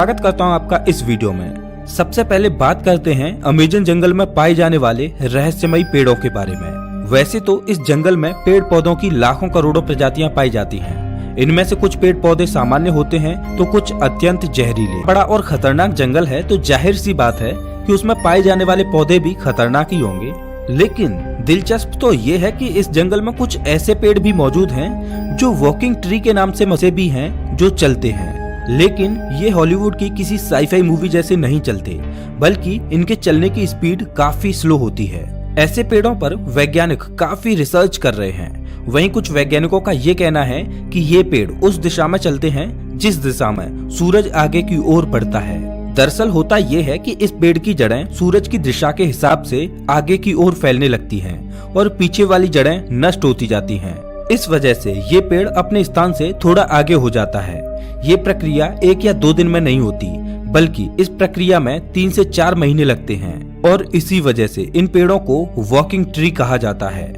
स्वागत करता हूं आपका इस वीडियो में। सबसे पहले बात करते हैं अमेज़न जंगल में पाए जाने वाले रहस्यमयी पेड़ों के बारे में। वैसे तो इस जंगल में पेड़ पौधों की लाखों करोड़ों प्रजातियां पाई जाती हैं। इनमें से कुछ पेड़ पौधे सामान्य होते हैं तो कुछ अत्यंत जहरीले। बड़ा और खतरनाक जंगल है तो जाहिर सी बात है कि उसमें पाए जाने वाले पौधे भी खतरनाक ही होंगे। लेकिन दिलचस्प तो ये है कि इस जंगल में कुछ ऐसे पेड़ भी मौजूद हैं जो वॉकिंग ट्री के नाम से मशहूर भी हैं, जो चलते हैं। लेकिन ये हॉलीवुड की किसी साईफाई मूवी जैसे नहीं चलते, बल्कि इनके चलने की स्पीड काफी स्लो होती है। ऐसे पेड़ों पर वैज्ञानिक काफी रिसर्च कर रहे हैं। वहीं कुछ वैज्ञानिकों का ये कहना है कि ये पेड़ उस दिशा में चलते हैं जिस दिशा में सूरज आगे की ओर बढ़ता है। दरअसल होता ये है कि इस पेड़ की जड़ें सूरज की दिशा के हिसाब से आगे की ओर फैलने लगती हैं और पीछे वाली जड़ें नष्ट होती जाती हैं। इस वजह से ये पेड़ अपने स्थान से थोड़ा आगे हो जाता है। ये प्रक्रिया 1 या 2 दिन में नहीं होती, बल्कि इस प्रक्रिया में 3 से 4 महीने लगते हैं और इसी वजह से इन पेड़ों को वॉकिंग ट्री कहा जाता है।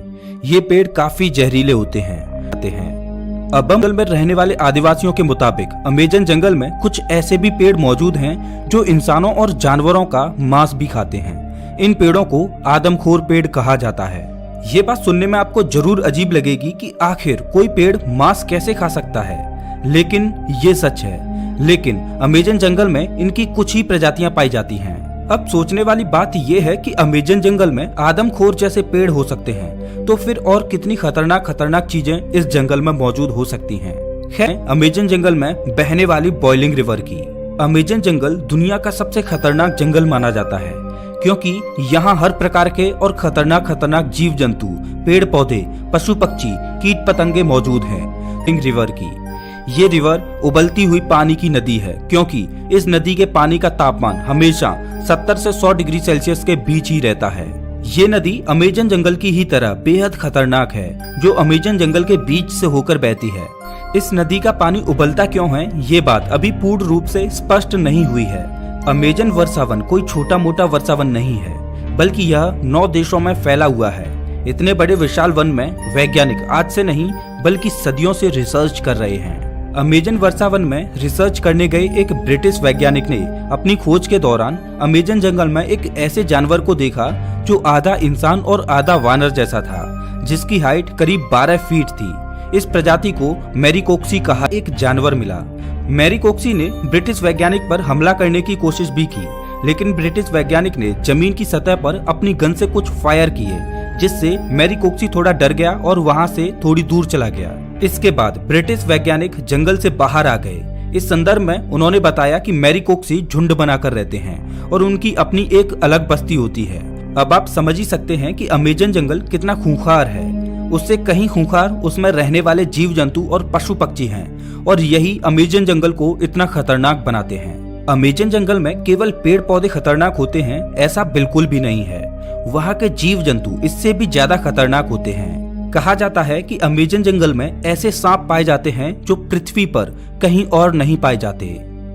ये पेड़ काफी जहरीले होते हैं। अब जंगल में रहने वाले आदिवासियों के मुताबिक अमेज़न जंगल में कुछ ऐसे भी पेड़ मौजूद हैं जो इंसानों और जानवरों का मांस भी खाते हैं। इन पेड़ों को आदमखोर पेड़ कहा जाता है। ये बात सुनने में आपको जरूर अजीब लगेगी कि आखिर कोई पेड़ मांस कैसे खा सकता है, लेकिन ये सच है। लेकिन अमेज़न जंगल में इनकी कुछ ही प्रजातियां पाई जाती हैं। अब सोचने वाली बात यह है कि अमेज़न जंगल में आदमखोर जैसे पेड़ हो सकते हैं, तो फिर और कितनी खतरनाक चीजें इस जंगल में मौजूद हो सकती हैं। खैर, अमेज़न जंगल में बहने वाली बॉइलिंग रिवर की। अमेज़न जंगल दुनिया का सबसे खतरनाक जंगल माना जाता है, क्योंकि यहाँ हर प्रकार के और खतरनाक जीव जंतु, पेड़ पौधे, पशु पक्षी, कीट पतंगे मौजूद हैं। रिवर की ये रिवर उबलती हुई पानी की नदी है, क्योंकि इस नदी के पानी का तापमान हमेशा 70 से 100 डिग्री सेल्सियस के बीच ही रहता है। ये नदी अमेज़न जंगल की ही तरह बेहद खतरनाक है, जो अमेज़न जंगल के बीच से होकर बहती है। इस नदी का पानी उबलता क्यों है, ये बात अभी पूर्ण रूप से स्पष्ट नहीं हुई है। अमेज़न वर्षावन कोई छोटा मोटा वर्षावन नहीं है, बल्कि यह 9 देशों में फैला हुआ है। इतने बड़े विशाल वन में वैज्ञानिक आज से नहीं बल्कि सदियों से रिसर्च कर रहे हैं। अमेज़न वर्षावन में रिसर्च करने गए एक ब्रिटिश वैज्ञानिक ने अपनी खोज के दौरान अमेज़न जंगल में एक ऐसे जानवर को देखा जो आधा इंसान और आधा वानर जैसा था, जिसकी हाइट करीब 12 फीट थी। इस प्रजाति को मैरीकोक्सी कहा एक जानवर मिला। मैरीकोक्सी ने ब्रिटिश वैज्ञानिक पर हमला करने की कोशिश भी की, लेकिन ब्रिटिश वैज्ञानिक ने जमीन की सतह पर अपनी गन से कुछ फायर किए, जिससे मैरीकोक्सी थोड़ा डर गया और वहां से थोड़ी दूर चला गया। इसके बाद ब्रिटिश वैज्ञानिक जंगल से बाहर आ गए। इस संदर्भ में उन्होंने बताया कि मैरीकोक्सी झुंड बनाकर रहते हैं और उनकी अपनी एक अलग बस्ती होती है। अब आप समझ ही सकते हैं कि अमेज़न जंगल कितना खूंखार है। उससे कहीं खूंखार उसमें रहने वाले जीव जंतु और पशु पक्षी हैं, और यही अमेज़न जंगल को इतना खतरनाक बनाते हैं। अमेज़न जंगल में केवल पेड़ पौधे खतरनाक होते हैं ऐसा बिल्कुल भी नहीं है। वहाँ के जीव जंतु इससे भी ज्यादा खतरनाक होते हैं। कहा जाता है कि अमेज़न जंगल में ऐसे सांप पाए जाते हैं जो पृथ्वी पर कहीं और नहीं पाए जाते।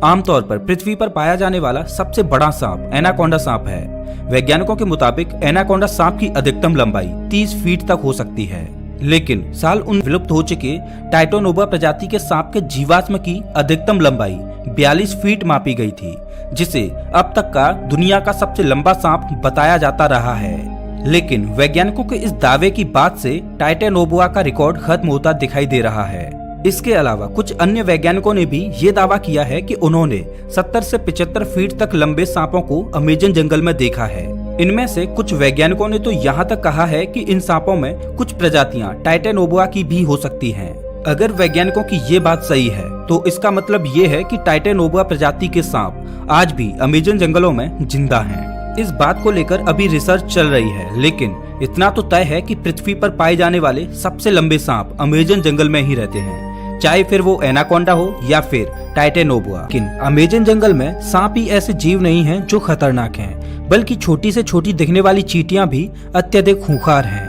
आमतौर पर पृथ्वी पर पाया जाने वाला सबसे बड़ा सांप एनाकोंडा सांप है। वैज्ञानिकों के मुताबिक एनाकोंडा सांप की अधिकतम लंबाई 30 फीट तक हो सकती है। लेकिन साल उन विलुप्त हो चुके टाइटोनोबा प्रजाति के सांप के जीवाश्म की अधिकतम लंबाई 42 फीट मापी गई थी, जिसे अब तक का दुनिया का सबसे लंबा सांप बताया जाता रहा है। लेकिन वैज्ञानिकों के इस दावे की बात से टाइटोनोबा का रिकॉर्ड खत्म होता दिखाई दे रहा है। इसके अलावा कुछ अन्य वैज्ञानिकों ने भी ये दावा किया है कि उन्होंने 70 से 75 फीट तक लंबे सांपों को अमेज़न जंगल में देखा है। इनमें से कुछ वैज्ञानिकों ने तो यहाँ तक कहा है कि इन सांपों में कुछ प्रजातियां टाइटोनोबा की भी हो सकती हैं। अगर वैज्ञानिकों की ये बात सही है तो इसका मतलब ये है कि टाइटोनोबा प्रजाति के सांप आज भी अमेज़न जंगलों में जिंदा हैं। इस बात को लेकर अभी रिसर्च चल रही है, लेकिन इतना तो तय है कि पृथ्वी पर पाए जाने वाले सबसे लंबे सांप अमेज़न जंगल में ही रहते हैं, चाहे फिर वो एनाकोंडा हो या फिर टाइटोनोबा। लेकिन अमेज़न जंगल में सांप ही ऐसे जीव नहीं हैं जो खतरनाक हैं, बल्कि छोटी से छोटी दिखने वाली चींटियां भी अत्यधिक खूंखार हैं।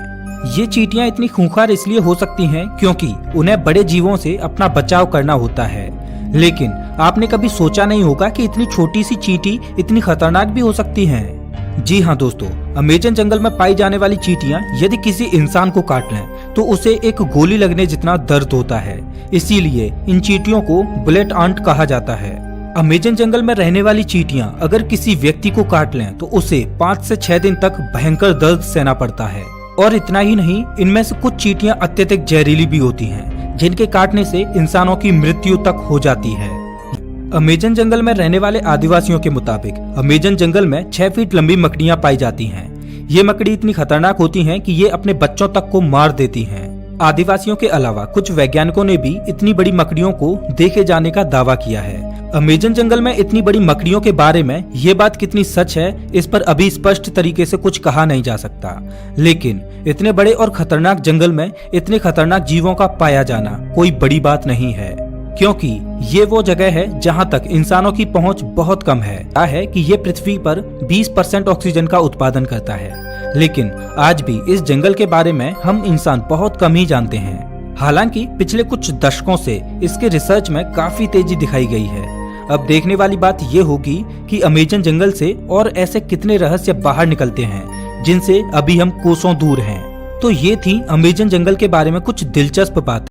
ये चींटियां इतनी खूंखार इसलिए हो सकती हैं क्योंकि उन्हें बड़े जीवों से अपना बचाव करना होता है। लेकिन आपने कभी सोचा नहीं होगा कि इतनी छोटी सी चींटी इतनी खतरनाक भी हो सकती हैं। जी हाँ दोस्तों, अमेज़न जंगल में पाई जाने वाली चींटियां यदि किसी इंसान को काट लें तो उसे एक गोली लगने जितना दर्द होता है। इसीलिए इन चींटियों को बुलेट आंट कहा जाता है। अमेजन जंगल में रहने वाली चींटियां अगर किसी व्यक्ति को काट लें तो उसे 5 से 6 दिन तक भयंकर दर्द सहना पड़ता है। और इतना ही नहीं, इनमें से कुछ चींटियां अत्यधिक जहरीली भी होती हैं, जिनके काटने से इंसानों की मृत्यु तक हो जाती है। अमेजन जंगल में रहने वाले आदिवासियों के मुताबिक अमेजन जंगल में 6 फीट लंबी मकड़ियां पाई जाती हैं। ये मकड़ी इतनी खतरनाक होती हैं कि ये अपने बच्चों तक को मार देती हैं। आदिवासियों के अलावा कुछ वैज्ञानिकों ने भी इतनी बड़ी मकड़ियों को देखे जाने का दावा किया है। अमेजन जंगल में इतनी बड़ी मकड़ियों के बारे में ये बात कितनी सच है, इस पर अभी स्पष्ट तरीके से कुछ कहा नहीं जा सकता। लेकिन इतने बड़े और खतरनाक जंगल में इतने खतरनाक जीवों का पाया जाना कोई बड़ी बात नहीं है, क्योंकि ये वो जगह है जहां तक इंसानों की पहुंच बहुत कम है कि ये पृथ्वी पर 20% ऑक्सीजन का उत्पादन करता है। लेकिन आज भी इस जंगल के बारे में हम इंसान बहुत कम ही जानते हैं। हालांकि पिछले कुछ दशकों से इसके रिसर्च में काफी तेजी दिखाई गई है। अब देखने वाली बात ये होगी कि अमेजन जंगल से और ऐसे कितने रहस्य बाहर निकलते हैं जिनसे अभी हम कोसों दूर हैं। तो ये थी अमेजन जंगल के बारे में कुछ दिलचस्प बात।